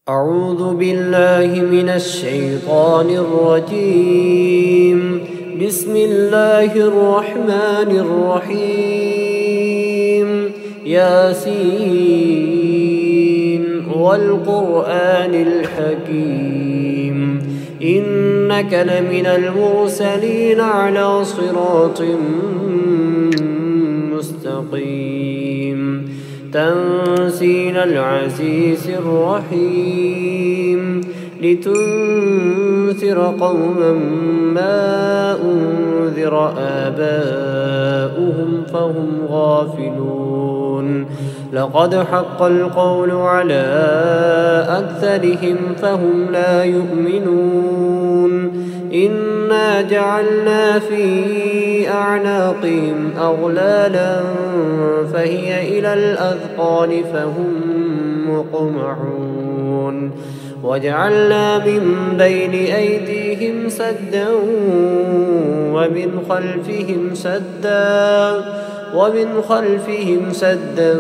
أعوذ بالله من الشيطان الرجيم. بسم الله الرحمن الرحيم. ياسين والقرآن الحكيم إنك لمن المرسلين على صراط مستقيم تنزيل العزيز الرحيم لتنذر قوما ما أنذر آباؤهم فهم غافلون لقد حق القول على أكثرهم فهم لا يؤمنون إنا جعلنا في أعناقهم أغلالا فهي إلى الأذقان فهم مقمحون وجعلنا من بين أيديهم سدا ومن خلفهم سدا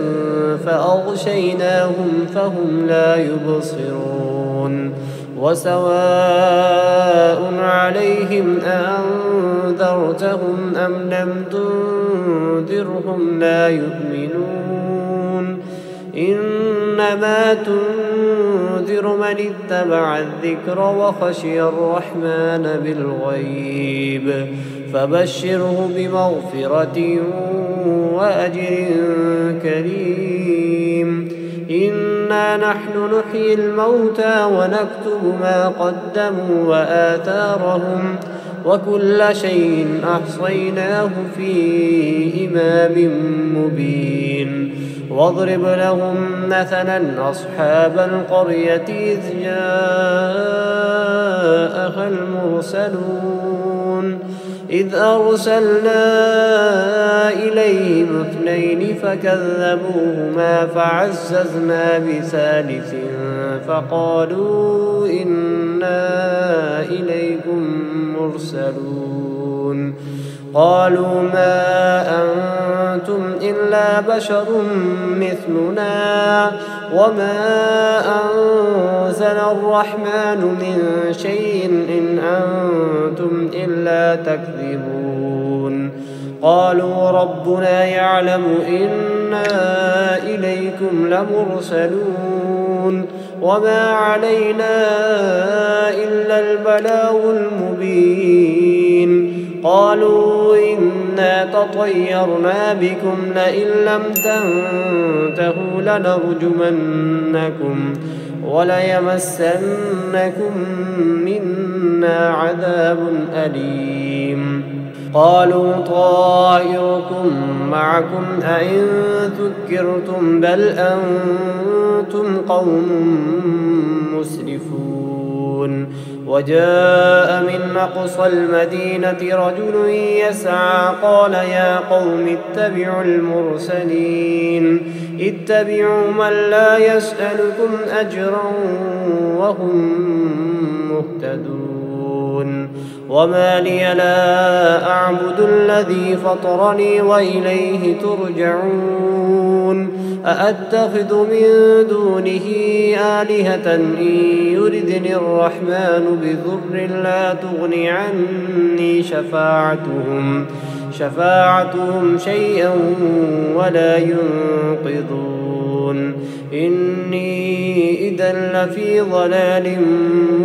فأغشيناهم فهم لا يبصرون وسواء عليهم أأنذرتهم أم لم تنذرهم لا يؤمنون إنما تنذر من اتبع الذكر وخشي الرحمن بالغيب فبشره بمغفرة وأجر كريم إنا نحن نحيي الموتى ونكتب ما قدموا وآثارهم وكل شيء أحصيناه في إمام مبين واضرب لهم مثلا أصحاب القرية إذ جاءها المرسلون إذ أرسلنا إليهم 2 فكذبوهما فعززنا بثالث فقالوا إنا إليكم مرسلون قالوا ما أنتم إلا بشر مثلنا وما أنزل الرحمن من شيء إن أنتم إلا تكذبون قالوا ربنا يعلم إنا إليكم لمرسلون وما علينا إلا البلاغ المبين قالوا إنا تطيرنا بكم لئن لم تنتهوا لنرجمنكم وليمسنكم منا عذاب أليم قالوا طائركم معكم أئن ذكرتم بل أنتم قوم مسرفون وجاء من أقصى المدينة رجل يسعى قال يا قوم اتبعوا المرسلين اتبعوا من لا يسألكم أجرا وهم مهتدون وما لي لا أعبد الذي فطرني وإليه ترجعون أأتخذ من دونه آلهة إن يردني الرحمن بضر لا تغني عني شفاعتهم شيئا ولا ينقذون إني إذا لفي ضلال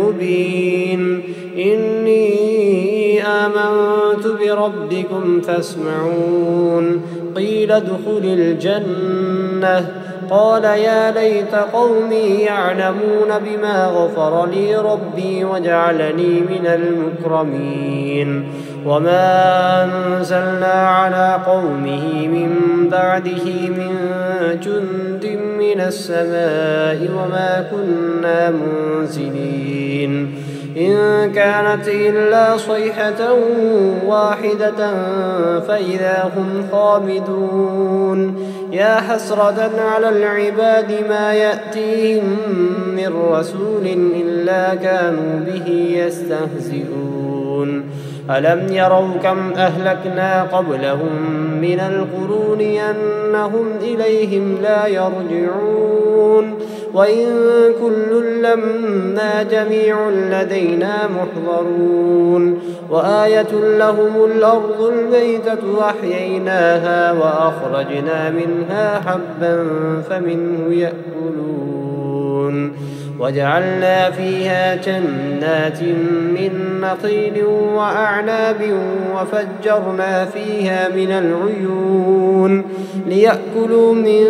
مبين إني آمنت بربكم فاسمعون قيل ادخل الجنة قال يا ليت قومي يعلمون بما غفر لي ربي وجعلني من المكرمين وما أنزلنا على قومه من بعده من جند من السماء وما كنا منزلين إن كانت إلا صيحة واحدة فإذا هم خامدون يا حسرة على العباد ما يأتيهم من رسول إلا كانوا به يستهزئون ألم يروا كم أهلكنا قبلهم من القرون أنهم إليهم لا يرجعون وإن كل لما جميع لدينا محضرون وآية لهم الأرض الميتة أحييناها وأخرجنا منها حبا فمنه يأكلون وجعلنا فيها جنات من نخيل وأعناب وفجرنا فيها من العيون ليأكلوا من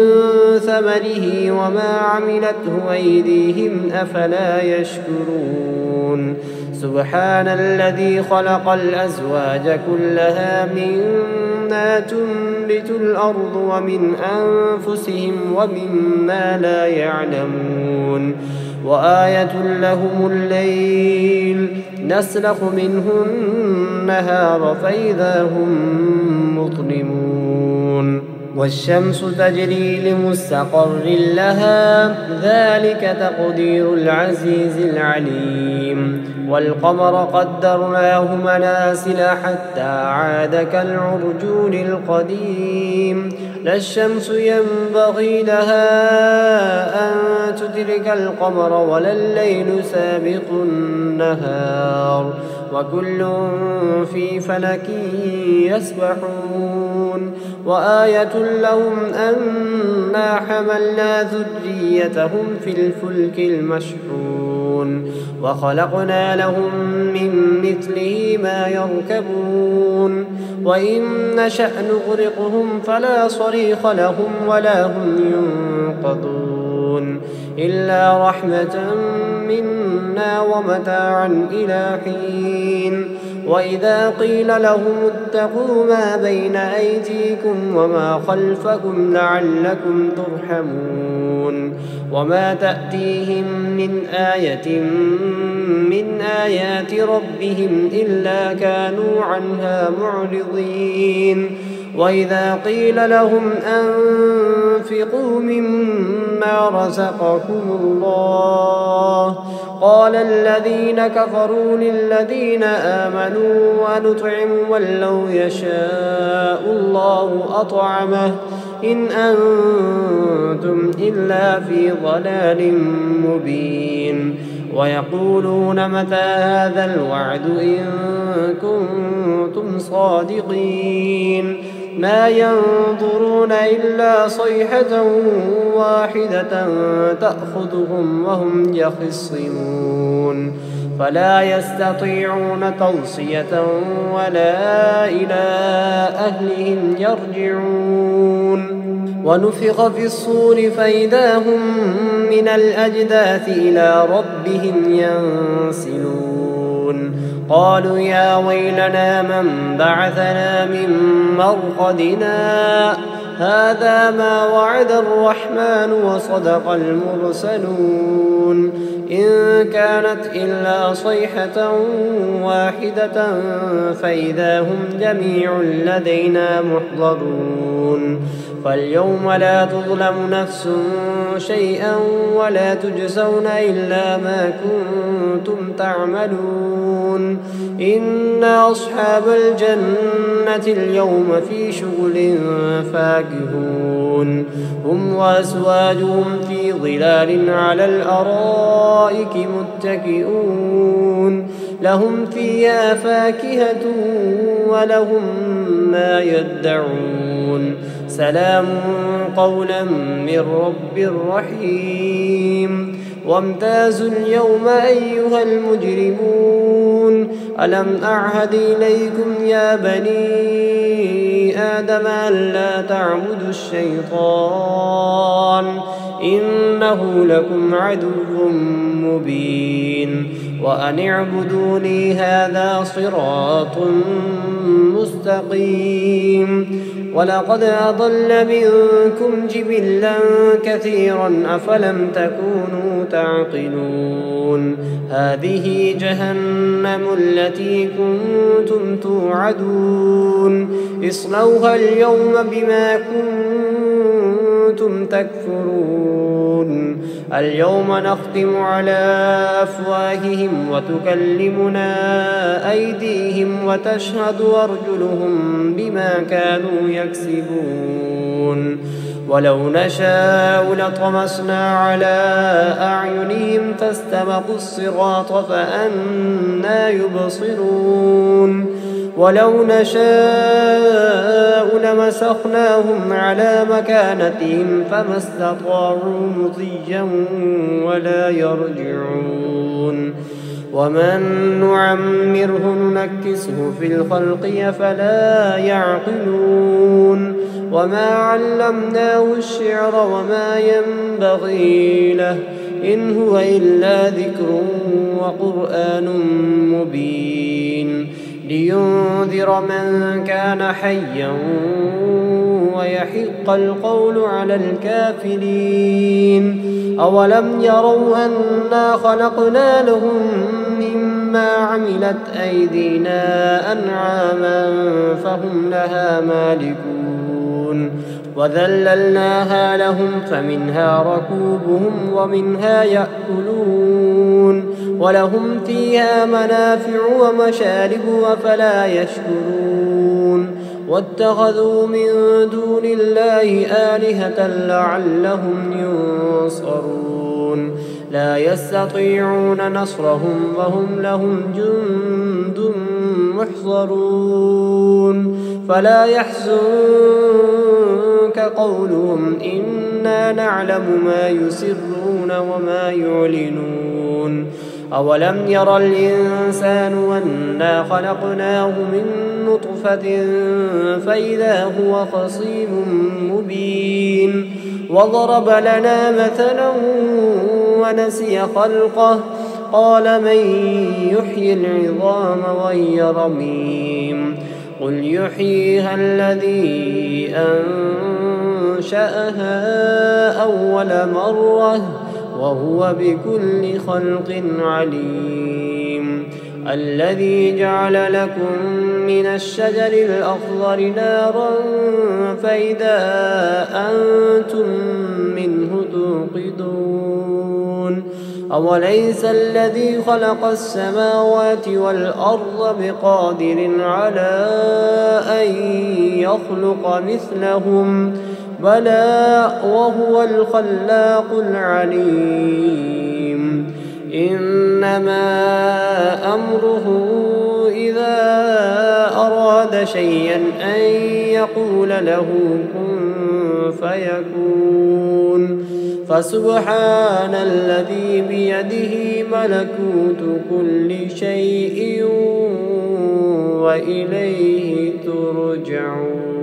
ثمره وما عملته أيديهم أفلا يشكرون سبحان الذي خلق الأزواج كلها مما تنبت الأرض ومن أنفسهم ومما لا يعلمون وآية لهم الليل نسلخ منه النهار فإذا هم مظلمون والشمس تجري لمستقر لها ذلك تقدير العزيز العليم والقمر قدرناه منازل حتى عاد كالعرجون القديم لا الشمس ينبغي لها أن تدرك القمر ولا الليل سابق النهار وكل في فلك يسبحون وآية لهم أنا حملنا ذريتهم في الفلك المشحون وخلقنا لهم من مثله ما يركبون وإن نشأ نغرقهم فلا صريخ لهم ولا هم ينقذون إلا رحمة منا ومتاعا إلى حين وإذا قيل لهم اتقوا ما بين أيديكم وما خلفكم لعلكم ترحمون وما تأتيهم من آية من آيات ربهم إلا كانوا عنها معرضين وإذا قيل لهم أنفقوا مما رزقكم الله قال الذين كفروا للذين آمنوا ونطعم من لو يشاء الله أطعمه إن أنتم إلا في ضلال مبين ويقولون متى هذا الوعد إن كنتم صادقين ما ينظرون إلا صيحة واحدة تأخذهم وهم يخصمون فلا يستطيعون توصية ولا إلى أهلهم يرجعون ونفخ في الصور فإذا هم من الأجداث إلى ربهم ينسلون قالوا يا ويلنا من بعثنا من مرقدنا هذا ما وعد الرحمن وصدق المرسلون إن كانت إلا صيحة واحدة فإذا هم جميع لدينا محضرون فاليوم لا تظلم نفس شيئا ولا تجزون إلا ما كنتم تعملون إن أصحاب الجنة اليوم في شغل فاكهون هم وأزواجهم في ظلال على الأرائك متكئون لهم فيها فاكهة ولهم ما يدعون سلام قولا من رب رحيم وامتازوا اليوم أيها المجرمون ألم أعهد إليكم يا بني آدم ألا تعبدوا الشيطان إنه لكم عدو مبين وأن اعبدوني هذا صراط مستقيم ولقد أضل منكم جبلا كثيرا أفلم تكونوا تعقلون هذه جهنم التي كنتم توعدون اصلوها اليوم بما كنتم تكفرون اليوم نختم على أفواههم وتكلمنا أيديهم وتشهد أرجلهم بما كانوا يكسبون ولو نشاء لطمسنا على أعينهم فاستبقوا الصراط فأنى يبصرون ولو نشاء لمسخناهم على مكانتهم فما استطاعوا مضيا ولا يرجعون ومن نعمره ننكسه في الخلق أفلا يعقلون وما علمناه الشعر وما ينبغي له إن هو إلا ذكر وقرآن مبين لينذر من كان حيا ويحق القول على الكافرين أولم يروا أنا خلقنا لهم مما عملت أيدينا أنعاما فهم لها مالكون وذللناها لهم فمنها ركوبهم ومنها يأكلون ولهم فيها منافع ومشارب أفلا يشكرون واتخذوا من دون الله آلهة لعلهم ينصرون لا يستطيعون نصرهم وهم لهم جند محضرون فلا يحزنك قولهم إنا نعلم ما يسرون وما يعلنون أولم ير الإنسان أنا خلقناه من نطفة فإذا هو خصيم مبين وضرب لنا مثلا ونسي خلقه قال من يحيي العظام وهي رميم قل يحييها الذي أنشأها أول مرة وهو بكل خلق عليم الذي جعل لكم من الشجر الأخضر نارا فإذا أنتم منه توقدون أوليس الذي خلق السماوات والأرض بقادر على أن يخلق مثلهم بلى وهو الخلاق العليم إنما أمره إذا أراد شيئا أن يقول له كن فيكون فسبحان الذي بيده ملكوت كل شيء وإليه ترجعون.